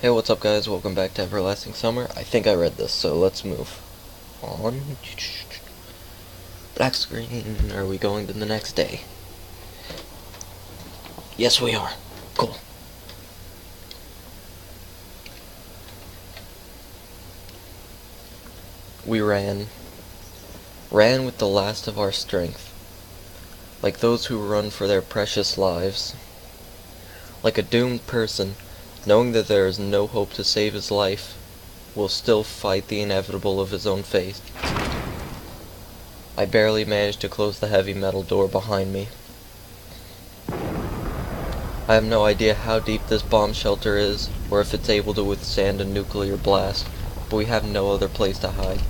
Hey, what's up guys? Welcome back to Everlasting Summer. I think I read this, so let's move on. Black screen. Are we going to the next day? Yes, we are. Cool. We ran with the last of our strength, like those who run for their precious lives. Like a doomed person, knowing that there is no hope to save his life, will still fight the inevitable of his own fate. I barely managed to close the heavy metal door behind me. I have no idea how deep this bomb shelter is, or if it's able to withstand a nuclear blast, but we have no other place to hide.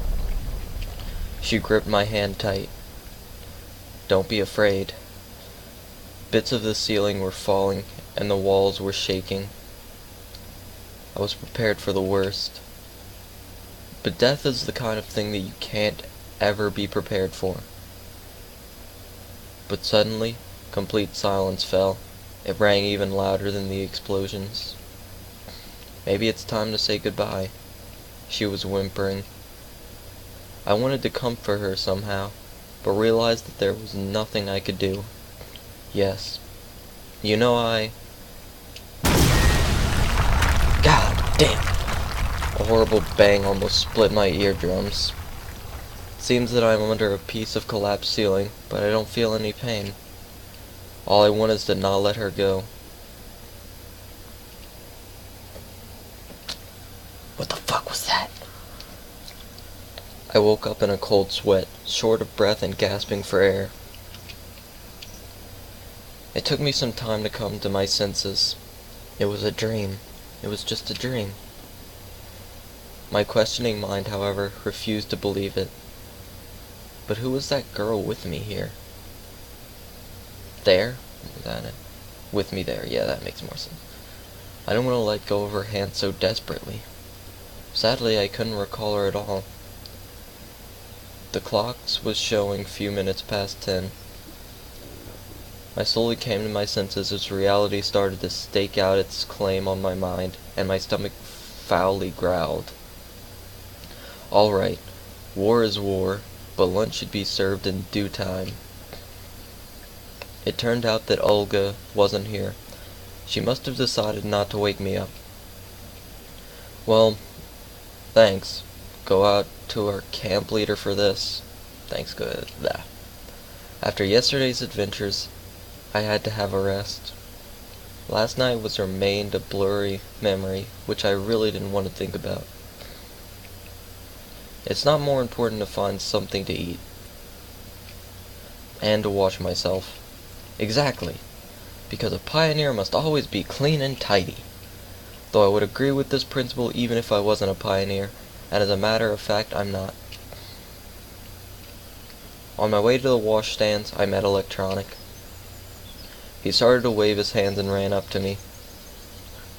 She gripped my hand tight. Don't be afraid. Bits of the ceiling were falling, and the walls were shaking. I was prepared for the worst. But death is the kind of thing that you can't ever be prepared for. But suddenly, complete silence fell. It rang even louder than the explosions. Maybe it's time to say goodbye. She was whimpering. I wanted to comfort her somehow, but realized that there was nothing I could do. Yes. You know God damn! A horrible bang almost split my eardrums. Seems that I'm under a piece of collapsed ceiling, but I don't feel any pain. All I want is to not let her go. What the fuck was that? I woke up in a cold sweat, short of breath and gasping for air. It took me some time to come to my senses. It was a dream. It was just a dream. My questioning mind, however, refused to believe it. But who was that girl with me here? There? Is that it? With me there. Yeah, that makes more sense. I don't want to let go of her hand so desperately. Sadly, I couldn't recall her at all. The clock was showing few minutes past 10. I slowly came to my senses as reality started to stake out its claim on my mind, and my stomach foully growled. All right, war is war, but lunch should be served in due time. It turned out that Olga wasn't here. She must have decided not to wake me up. Well, thanks. Go out to our camp leader for this. Thanks, good. After yesterday's adventures, I had to have a rest. Last night was remained a blurry memory, which I really didn't want to think about. It's not more important to find something to eat. And to wash myself. Exactly. Because a pioneer must always be clean and tidy. Though I would agree with this principle even if I wasn't a pioneer, and as a matter of fact, I'm not. On my way to the washstands, I met Electronic. He started to wave his hands and ran up to me.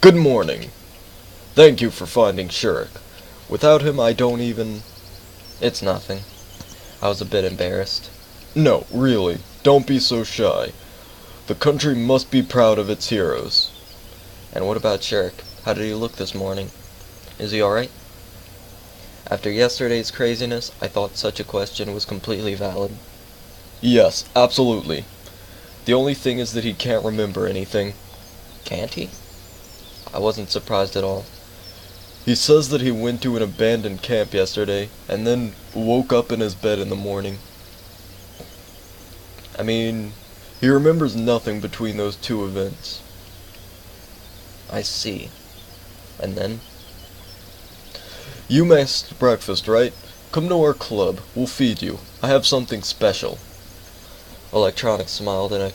Good morning. Thank you for finding Shurik. Without him, I don't even... It's nothing. I was a bit embarrassed. No, really, don't be so shy. The country must be proud of its heroes. And what about Shurik? How did he look this morning? Is he alright? After yesterday's craziness, I thought such a question was completely valid. Yes, absolutely. The only thing is that he can't remember anything. Can't he? I wasn't surprised at all. He says that he went to an abandoned camp yesterday, and then woke up in his bed in the morning. I mean, he remembers nothing between those two events. I see. And then? You missed breakfast, right? Come to our club. We'll feed you. I have something special. Electronic smiled in a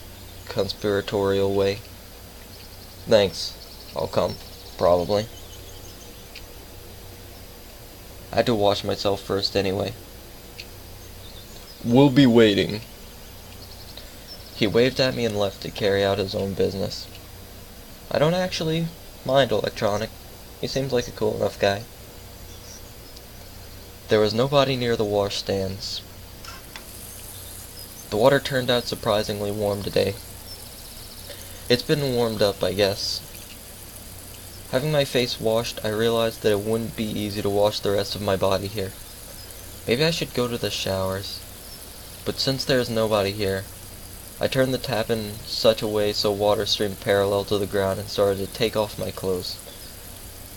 conspiratorial way. Thanks. I'll come. Probably. I had to wash myself first anyway. We'll be waiting. He waved at me and left to carry out his own business. I don't actually mind Electronic. He seems like a cool enough guy. There was nobody near the washstands. The water turned out surprisingly warm today. It's been warmed up, I guess. Having my face washed, I realized that it wouldn't be easy to wash the rest of my body here. Maybe I should go to the showers. But since there is nobody here, I turned the tap in such a way so water streamed parallel to the ground and started to take off my clothes.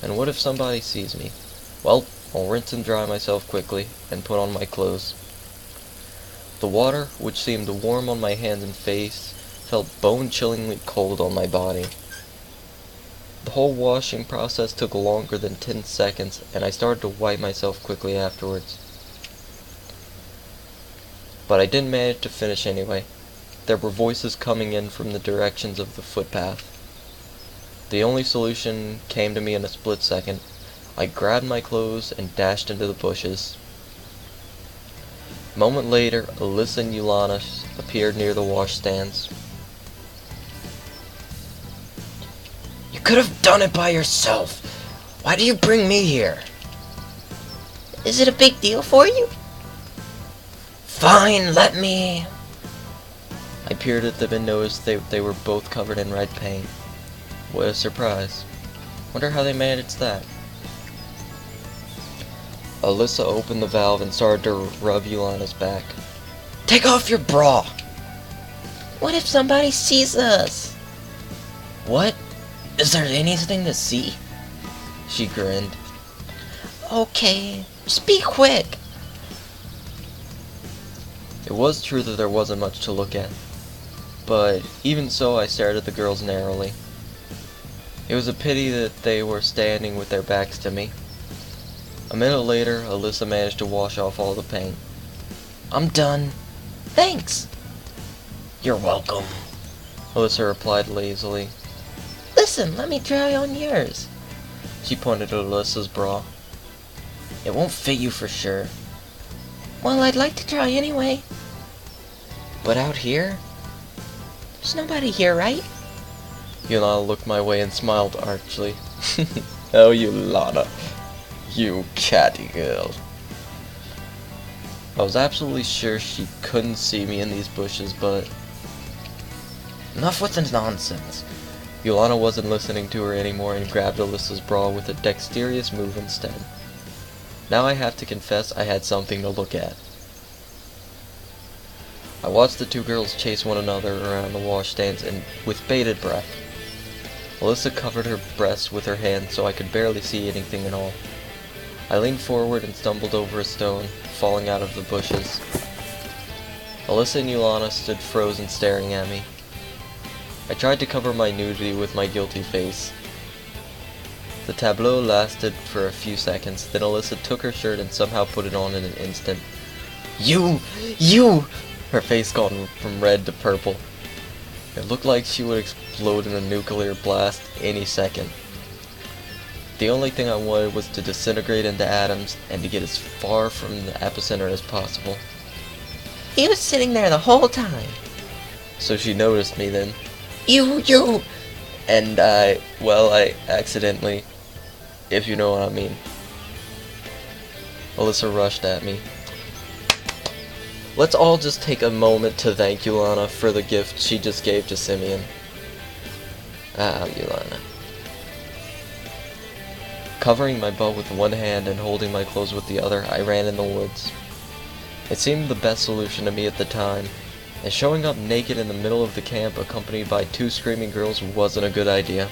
And what if somebody sees me? Well, I'll rinse and dry myself quickly and put on my clothes. The water, which seemed warm on my hands and face, felt bone-chillingly cold on my body. The whole washing process took longer than 10 seconds, and I started to wipe myself quickly afterwards. But I didn't manage to finish anyway. There were voices coming in from the directions of the footpath. The only solution came to me in a split second. I grabbed my clothes and dashed into the bushes. A moment later, Alyssa and Ulyana appeared near the washstands. You could have done it by yourself. Why do you bring me here? Is it a big deal for you? Fine, let me. I peered at them and noticed they were both covered in red paint. What a surprise. Wonder how they managed that. Alyssa opened the valve and started to rub Ulyana's back. Take off your bra. What if somebody sees us? What? Is there anything to see? She grinned. Okay, just be quick. It was true that there wasn't much to look at. But even so, I stared at the girls narrowly. It was a pity that they were standing with their backs to me. A minute later, Alyssa managed to wash off all the paint. I'm done. Thanks. You're welcome. Alyssa replied lazily. Listen, let me try on yours. She pointed at Alyssa's bra. It won't fit you for sure. Well, I'd like to try anyway. But out here? There's nobody here, right? Ulyana looked my way and smiled archly. Oh, Ulyana. You catty girl. I was absolutely sure she couldn't see me in these bushes, but... Enough with the nonsense. Ulyana wasn't listening to her anymore and grabbed Alyssa's bra with a dexterous move instead. Now I have to confess I had something to look at. I watched the two girls chase one another around the washstands and with bated breath. Alyssa covered her breasts with her hand so I could barely see anything at all. I leaned forward and stumbled over a stone, falling out of the bushes. Alyssa and Ulyana stood frozen staring at me. I tried to cover my nudity with my guilty face. The tableau lasted for a few seconds, then Alyssa took her shirt and somehow put it on in an instant. You! Her face gone from red to purple. It looked like she would explode in a nuclear blast any second. The only thing I wanted was to disintegrate into atoms and to get as far from the epicenter as possible. He was sitting there the whole time. So she noticed me then. You! And I accidentally, if you know what I mean. Alyssa rushed at me. Let's all just take a moment to thank Ulyana for the gift she just gave to Semyon. Ah, Ulyana. Covering my butt with one hand and holding my clothes with the other, I ran in the woods. It seemed the best solution to me at the time, and showing up naked in the middle of the camp accompanied by two screaming girls wasn't a good idea.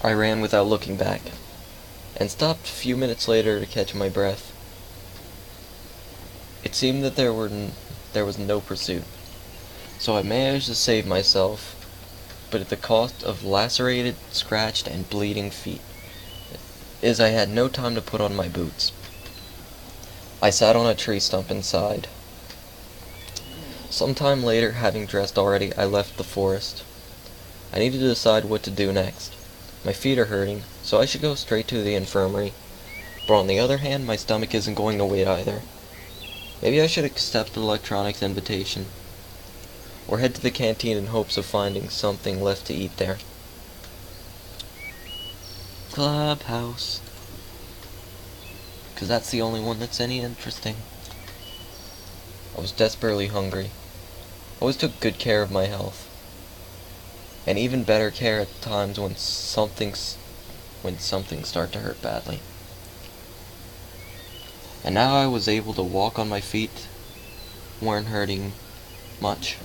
I ran without looking back, and stopped a few minutes later to catch my breath. It seemed that there was no pursuit, so I managed to save myself, but at the cost of lacerated, scratched, and bleeding feet, as I had no time to put on my boots. I sat on a tree stump and sighed. Sometime later, having dressed already, I left the forest. I needed to decide what to do next. My feet are hurting, so I should go straight to the infirmary. But on the other hand, my stomach isn't going to wait either. Maybe I should accept the electronics invitation, or head to the canteen in hopes of finding something left to eat there. Clubhouse. 'Cause that's the only one that's any interesting. I was desperately hungry. I always took good care of my health. and even better care at times when something start to hurt badly. And now I was able to walk on my feet, weren't hurting much.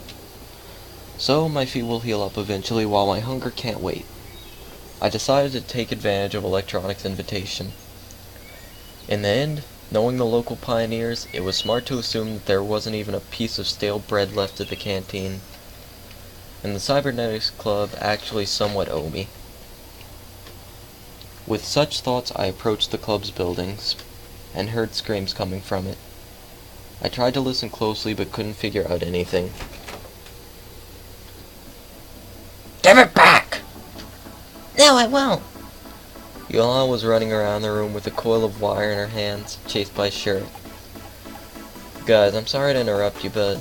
So my feet will heal up eventually, while my hunger can't wait. I decided to take advantage of Electronic's invitation. In the end, knowing the local pioneers, it was smart to assume that there wasn't even a piece of stale bread left at the canteen, and the Cybernetics Club actually somewhat owe me. With such thoughts, I approached the club's buildings, and heard screams coming from it. I tried to listen closely, but couldn't figure out anything. Give it back! No, I won't. Ulyana was running around the room with a coil of wire in her hands, chased by Sheriff. Guys, I'm sorry to interrupt you, but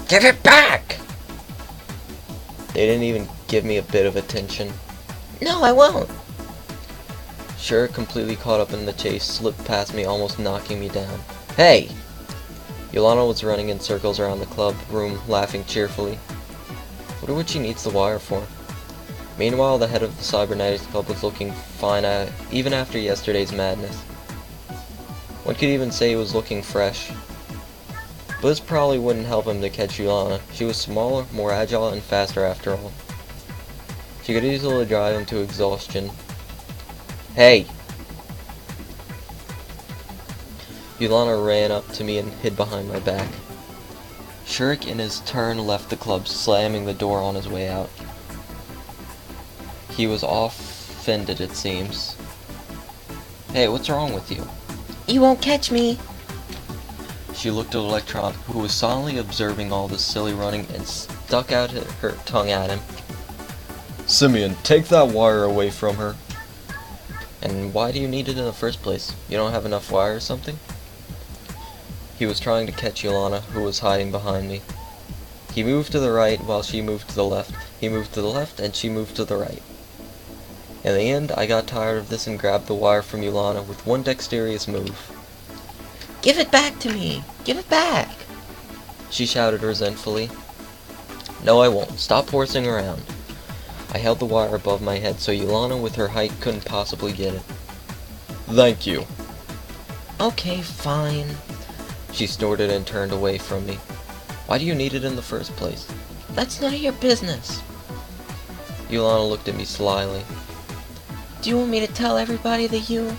Give it back! they didn't even give me a bit of attention. No, I won't. Sheriff, completely caught up in the chase, slipped past me, almost knocking me down. Hey! Ulyana was running in circles around the club room, laughing cheerfully. Wonder what she needs the wire for. Meanwhile, the head of the Cybernetics Club was looking fine even after yesterday's madness. One could even say he was looking fresh. But this probably wouldn't help him to catch Ulyana. She was smaller, more agile, and faster after all. She could easily drive him to exhaustion. Hey! Ulyana ran up to me and hid behind my back. Shurick in his turn left the club, slamming the door on his way out. He was offended, it seems. Hey, what's wrong with you? You won't catch me. She looked at Electron, who was silently observing all this silly running, and stuck out her tongue at him. Semyon, take that wire away from her. And why do you need it in the first place? You don't have enough wire or something? He was trying to catch Ulyana, who was hiding behind me. He moved to the right while she moved to the left. He moved to the left and she moved to the right. In the end, I got tired of this and grabbed the wire from Ulyana with one dexterous move. Give it back to me. Give it back. She shouted resentfully. No, I won't. Stop horsing around. I held the wire above my head so Ulyana with her height couldn't possibly get it. Thank you. Okay, fine. She snorted and turned away from me. Why do you need it in the first place? That's none of your business. Ulyana looked at me slyly. Do you want me to tell everybody that you...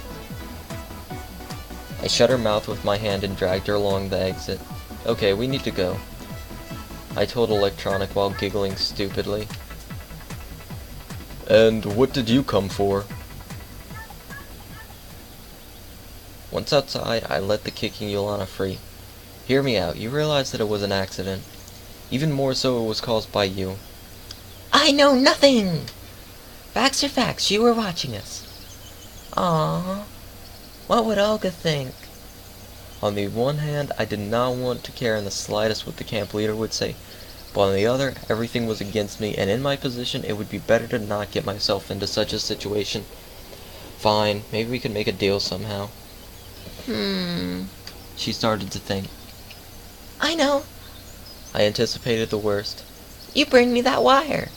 I shut her mouth with my hand and dragged her along the exit. Okay, we need to go. I told Electronic while giggling stupidly. And what did you come for? Once outside, I let the kicking Ulyana free. Hear me out. You realize that it was an accident. Even more so, it was caused by you. I know nothing! Facts are facts. You were watching us. Aww. What would Olga think? On the one hand, I did not want to care in the slightest what the camp leader would say. But on the other, everything was against me, and in my position, it would be better to not get myself into such a situation. Fine, maybe we could make a deal somehow. She started to think. I know. I anticipated the worst. You bring me that wire.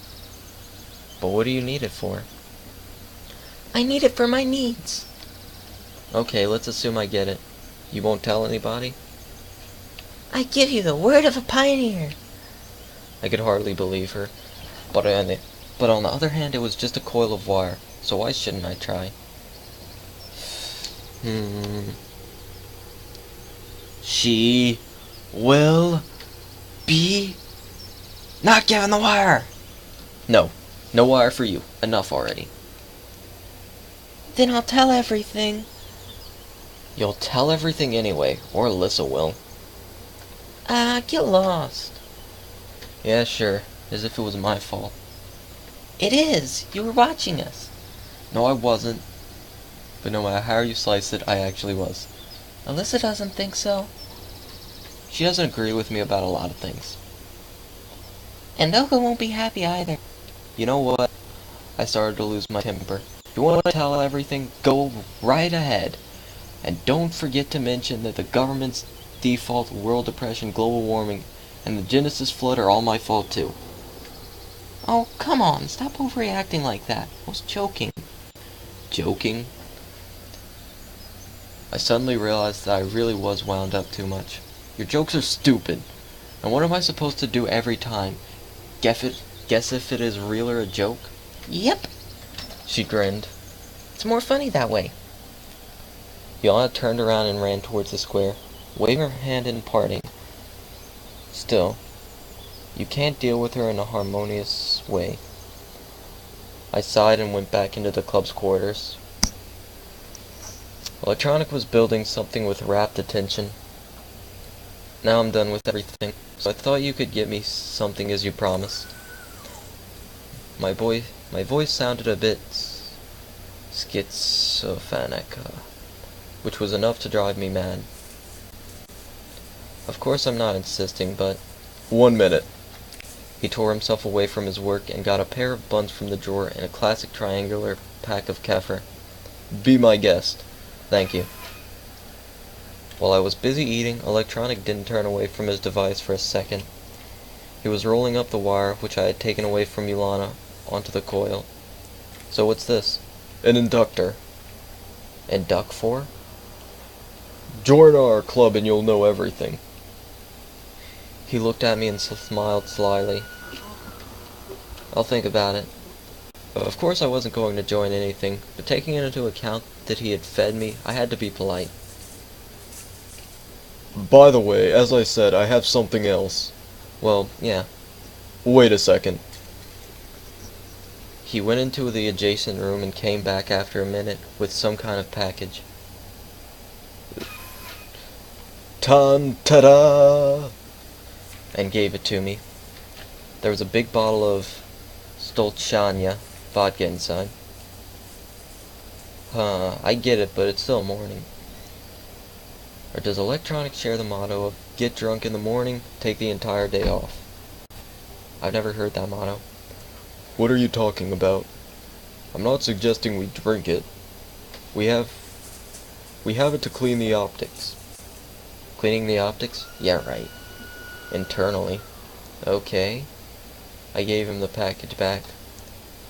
But what do you need it for? I need it for my needs. Okay, let's assume I get it. You won't tell anybody? I give you the word of a pioneer. I could hardly believe her. But on the other hand, it was just a coil of wire, so why shouldn't I try? She will be not given the wire. No. No wire for you. Enough already. Then I'll tell everything. You'll tell everything anyway, or Alyssa will. Get lost. Yeah, sure. As if it was my fault. It is. You were watching us. No, I wasn't. But no matter how you slice it, I actually was. Alyssa doesn't think so. She doesn't agree with me about a lot of things. And Olga won't be happy either. You know what? I started to lose my temper. If you want to tell everything, go right ahead. And don't forget to mention that the government's default, world depression, global warming, and the Genesis flood are all my fault too. Oh, come on, stop overreacting like that. I was joking. Joking? I suddenly realized that I really was wound up too much. Your jokes are stupid. And what am I supposed to do every time? Guess if it is real or a joke? Yep, She grinned. it's more funny that way. Ulyana turned around and ran towards the square, waving her hand in parting. Still, you can't deal with her in a harmonious way. I sighed and went back into the club's quarters. Electronic was building something with rapt attention. Now I'm done with everything, so I thought you could get me something as you promised. My voice sounded a bit schizophrenic, which was enough to drive me mad. Of course I'm not insisting, but 1 minute. he tore himself away from his work and got a pair of buns from the drawer and a classic triangular pack of kefir. Be my guest. Thank you. While I was busy eating, Electronic didn't turn away from his device for a second. He was rolling up the wire, which I had taken away from Ulyana, onto the coil. So what's this? An inductor. And duck for? Join our club and you'll know everything. He looked at me and smiled slyly. I'll think about it. Of course I wasn't going to join anything, but taking into account that he had fed me, I had to be polite. By the way, as I said, I have something else. Well, yeah. Wait a second. He went into the adjacent room and came back after a minute with some kind of package. Ta-da! And gave it to me. There was a big bottle of Stolchanya vodka inside. I get it, but it's still morning. Or does Electronic share the motto of get drunk in the morning, take the entire day off? I've never heard that motto. What are you talking about? I'm not suggesting we drink it. We have it to clean the optics. Cleaning the optics? Yeah, right. Internally. Okay. I gave him the package back.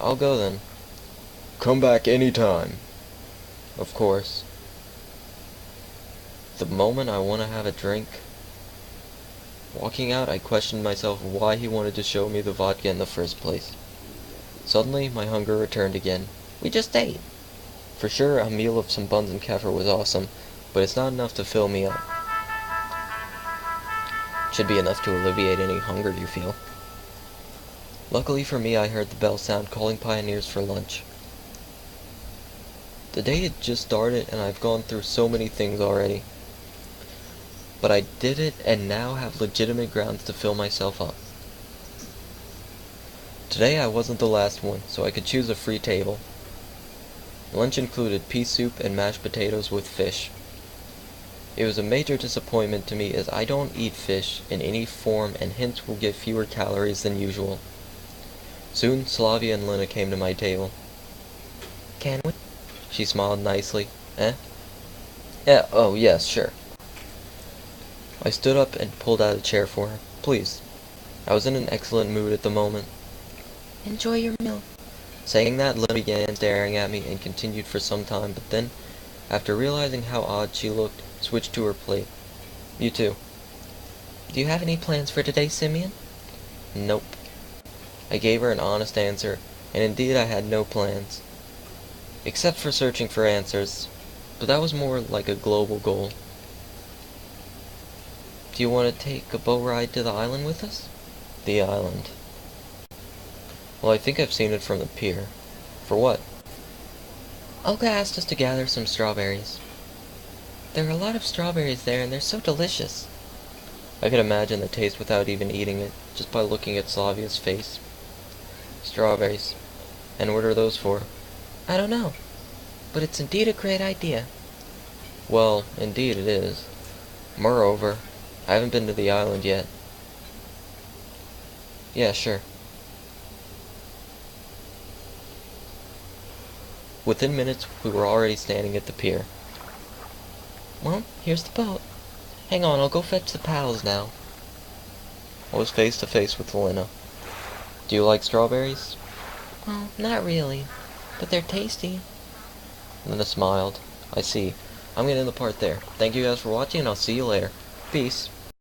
I'll go then. Come back anytime. Of course. The moment I want to have a drink. Walking out, I questioned myself why he wanted to show me the vodka in the first place. Suddenly, my hunger returned again. We just ate. For sure, a meal of some buns and kefir was awesome, but it's not enough to fill me up. Should be enough to alleviate any hunger you feel. Luckily for me, I heard the bell sound calling pioneers for lunch. The day had just started, and I've gone through so many things already. But I did it, and now have legitimate grounds to fill myself up. Today I wasn't the last one, so I could choose a free table. Lunch included pea soup and mashed potatoes with fish. It was a major disappointment to me as I don't eat fish in any form and hence will get fewer calories than usual. Soon Slavia and Lena came to my table. Can we? She smiled nicely. Eh? Yeah, oh yes, sure. I stood up and pulled out a chair for her. Please. I was in an excellent mood at the moment. Enjoy your meal. Saying that, Lena began staring at me and continued for some time, but then, after realizing how odd she looked, switched to her plate. You too. Do you have any plans for today, Semyon? Nope. I gave her an honest answer, and indeed I had no plans. Except for searching for answers, but that was more like a global goal. Do you want to take a boat ride to the island with us? The island. Well, I think I've seen it from the pier. For what? Olga asked us to gather some strawberries. There are a lot of strawberries there, and they're so delicious. I could imagine the taste without even eating it, just by looking at Slavia's face. Strawberries. And what are those for? I don't know, but it's indeed a great idea. Well, indeed it is. Moreover, I haven't been to the island yet. Yeah, sure. Within minutes, we were already standing at the pier. Well, here's the boat. Hang on, I'll go fetch the paddles now. I was face to face with Lena. Do you like strawberries? Well, not really, but they're tasty. Linda smiled. I see. I'm gonna end the part there. Thank you guys for watching, and I'll see you later. Peace.